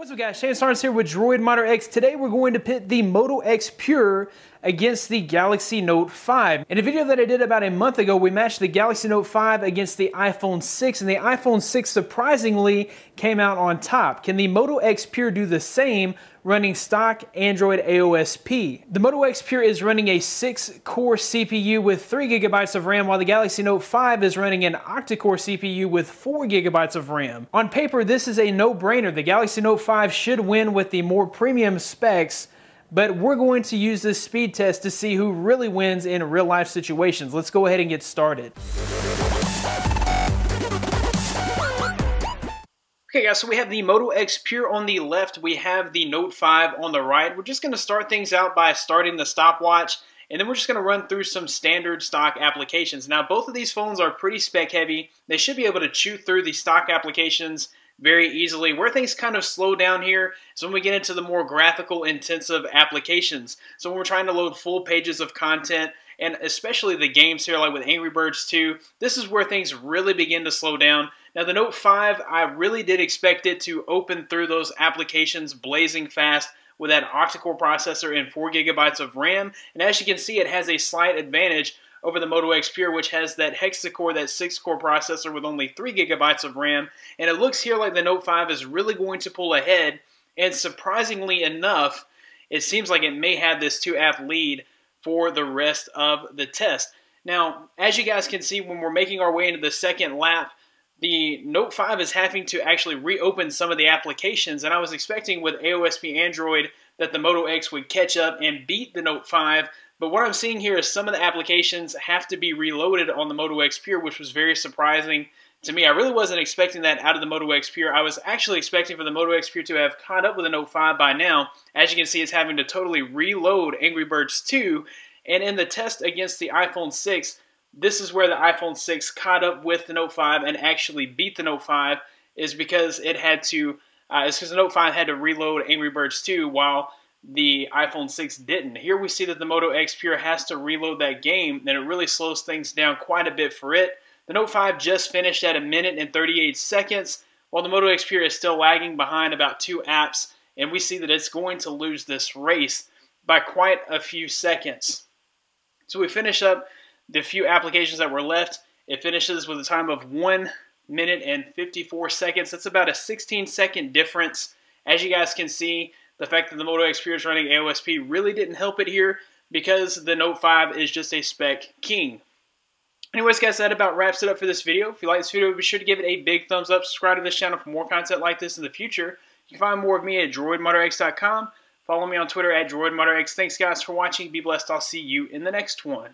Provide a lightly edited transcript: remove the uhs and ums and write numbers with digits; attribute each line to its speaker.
Speaker 1: What's up guys, Shane Starnes here with Droid Moto X. Today we're going to pit the Moto X Pure against the Galaxy Note 5. In a video that I did about a month ago, we matched the Galaxy Note 5 against the iPhone 6, and the iPhone 6 surprisingly came out on top. Can the Moto X Pure do the same running stock Android AOSP? The Moto X Pure is running a 6-core CPU with 3 GB of RAM, while the Galaxy Note 5 is running an octa-core CPU with 4 GB of RAM. On paper, this is a no-brainer. The Galaxy Note 5 should win with the more premium specs, but we're going to use this speed test to see who really wins in real-life situations. Let's go ahead and get started. Okay guys, so we have the Moto X Pure on the left, we have the Note 5 on the right. We're just going to start things out by starting the stopwatch, and then we're just going to run through some standard stock applications. Now both of these phones are pretty spec heavy. They should be able to chew through the stock applications very easily. Where things kind of slow down here is when we get into the more graphical intensive applications. So when we're trying to load full pages of content, and especially the games here like with Angry Birds 2, this is where things really begin to slow down. Now the Note 5, I really did expect it to open through those applications blazing fast with that octa-core processor and 4 GB of RAM. And as you can see, it has a slight advantage over the Moto X Pure, which has that hexa-core, that 6-core processor with only 3 GB of RAM. And it looks here like the Note 5 is really going to pull ahead. And surprisingly enough, it seems like it may have this 2-app lead for the rest of the test. Now, as you guys can see, when we're making our way into the second lap, the Note 5 is having to actually reopen some of the applications, and I was expecting with AOSP Android that the Moto X would catch up and beat the Note 5, but what I'm seeing here is some of the applications have to be reloaded on the Moto X Pure, which was very surprising to me. I really wasn't expecting that out of the Moto X Pure. I was actually expecting for the Moto X Pure to have caught up with the Note 5 by now. As you can see, it's having to totally reload Angry Birds 2, and in the test against the iPhone 6, this is where the iPhone 6 caught up with the Note 5 and actually beat the Note 5, is because it had to, it's because the Note 5 had to reload Angry Birds 2 while the iPhone 6 didn't. Here we see that the Moto X Pure has to reload that game, and it really slows things down quite a bit for it. The Note 5 just finished at 1 minute and 38 seconds, while the Moto X Pure is still lagging behind about 2 apps, and we see that it's going to lose this race by quite a few seconds. So we finish up the few applications that were left. It finishes with a time of 1 minute and 54 seconds. That's about a 16-second difference. As you guys can see, the fact that the Moto X Pure is running AOSP really didn't help it here because the Note 5 is just a spec king. Anyways, guys, that about wraps it up for this video. If you like this video, be sure to give it a big thumbs up. Subscribe to this channel for more content like this in the future. You can find more of me at droidmotox.com. Follow me on Twitter at droidmotox. Thanks, guys, for watching. Be blessed. I'll see you in the next one.